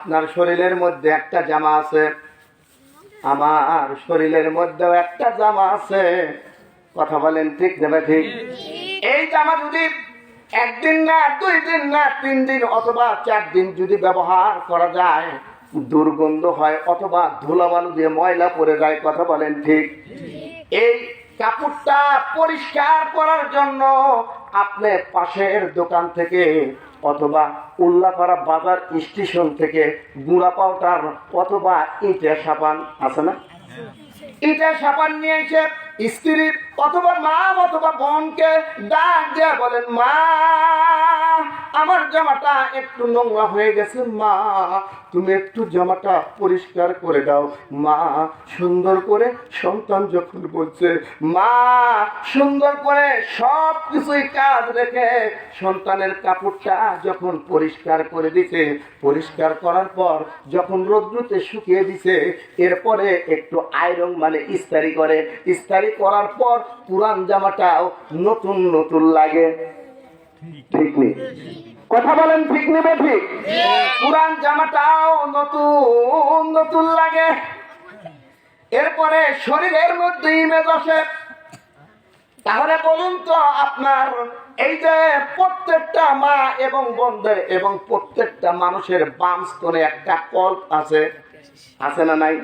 আপনার শরীরের মধ্যে একটা জামা আছে, আমার শরীরের মধ্যেও একটা জামা আছে। কথা বলেন ঠিক না ঠিক? এই জামা যদি একদিন না, 2 দিন না, 3 দিন অথবা 4 দিন যদি ব্যবহার করা যায়, দুর্গন্ধ হয় অথবা ধুলাবালু দিয়ে ময়লা পড়ে যায়। কথা বলেন ঠিক? এই কাপড়টা পরিষ্কার করার জন্য আপনি পাশের দোকান থেকে অথবা উল্লাপাড়া বাজার স্টেশন থেকে গুঁড়া পাউডার অথবা ইটা সাবান আছে না, ইটা সাবান নিয়ে এসে স্ত্রী অথবা মা অথবা বোনকে ডাক দিয়ে বলেন, মা আমার জামাটা একটু নোংরা হয়ে গেছে, মা তুমি একটু জামাটা পরিষ্কার করে দাও। মা সুন্দর করে, সন্তান যখন বলছে, মা সুন্দর করে সব কিছুই কাজ রেখে সন্তানের কাপড়টা যখন পরিষ্কার করে দিছে, পরিষ্কার করার পর যখন রোদ্রুতে শুকিয়ে দিছে, এরপরে একটু আয়রন মানে ইস্তারি করে, ইস্তারি করার পর পুরান জামাটাও নতুন নতুন লাগে। ঠিক নেই? কথা বলেন ঠিক নেবে ঠিক? পুরান জামাটাও নতুন নতুন লাগে। এরপরে শরীরের মধ্যে ইমেজ আসে। তাহলে বলুন তো, আপনার এই যে প্রত্যেকটা মা এবং বোনদের এবং প্রত্যেকটা মানুষের বাম স্তনে একটা কল্প আছে, আছে না নাই?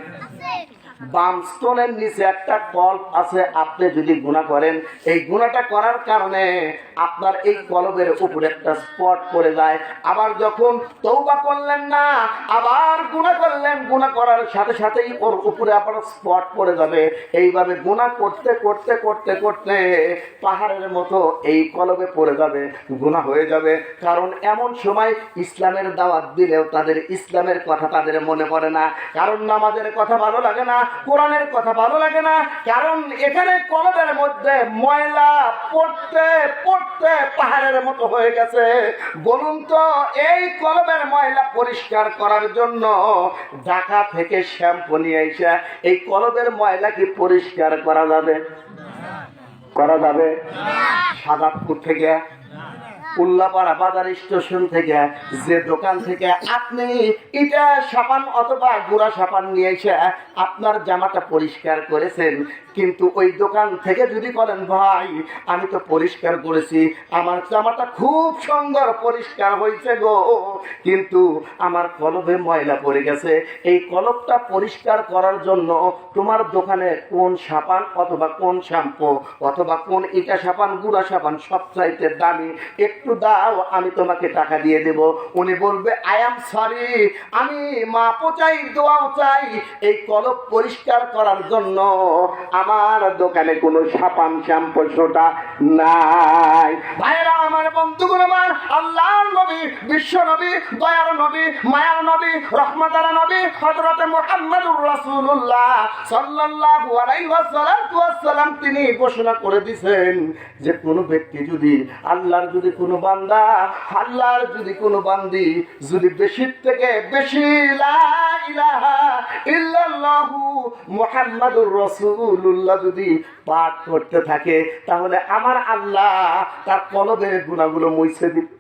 বাম স্তনের নিচে একটা কল্প আছে। আপনি যদি গুনাহ করেন, এই গুনাহটা করার কারণে আপনার এই কলবের উপরে একটা স্পট পড়ে যায়। আবার যখন তওবা করলেন না, আবার গুনাহ করলেন, গুনাহ করার সাথে সাথেই ওর উপরে আবার স্পট পড়ে যাবে। এইভাবে গুনাহ করতে করতে করতে করতে পাহাড়ের মতো এই কলবে পড়ে যাবে, গুনাহ হয়ে যাবে। কারণ এমন সময় ইসলামের দাওয়াত দিলেও তাদের ইসলামের কথা তাদের মনে পড়ে না, কারণ নামাজের কথা ভালো লাগে না, কোরআনের কথা ভালো লাগে না, কারণ এখানে কলবের মধ্যে ময়লা পড়তে পড়তে পাহাড়ের মতো হয়ে গেছে। বলুন তো, এই কলবের ময়লা পরিষ্কার করার জন্য ঢাকা থেকে শ্যাম্পু নিয়ে এসে এই কলবের ময়লা কি পরিষ্কার করা যাবে? করা যাবে? সাদাতপুর থেকে, উল্লাপাড়া বাজার স্টেশন থেকে, যে দোকান থেকে আপনি এটা সাবান অথবা গুঁড়া সাবান নিয়ে এসে আপনার জামাটা পরিষ্কার করেছেন, কিন্তু ওই দোকান থেকে যদি বলেন, ভাই আমি তো পরিষ্কার করেছি, আমার জামাটা খুব সুন্দর পরিষ্কার হয়েছে গো, কিন্তু আমার কলবে ময়লা পড়ে গেছে, এই কলবটা পরিষ্কার করার জন্য তোমার দোকানে কোন সাবান অথবা কোন শ্যাম্পু অথবা কোন ইটা সাবান গুঁড়া সাবান সবচাইতে দামি, একটু দাও, আমি তোমাকে টাকা দিয়ে দেব। উনি বলবে, আই এম সরি, আমি মাপও চাই, দোয়াও চাই, এই কলব পরিষ্কার করার জন্য আমার দোকানে কোনো সাবান শ্যাম্পু সোটা নাই। ভাইরা আমার, বন্ধুগণ আমার, আল্লাহর নবী, বিশ্ব নবী, দয়ার নবী, মায়ার নবী, রহমতের নবী হযরত মুহাম্মদুর রাসূলুল্লাহ সাল্লাল্লাহু আলাইহি ওয়াসাল্লাম তিনি ঘোষণা করে দিয়েছেন যে কোন ব্যক্তি যদি আল্লাহর যদি কোনো বান্দা, আল্লাহর যদি কোনো বান্দি যদি বেশি থেকে বেশি লা ইলাহা ইল্লাল্লাহু মুহাম্মাদুর রাসূলুল্লাহ যদি পাঠ করতে থাকে, তাহলে আমার আল্লাহ তার কলবের গুনাহগুলো মুছে দিবে।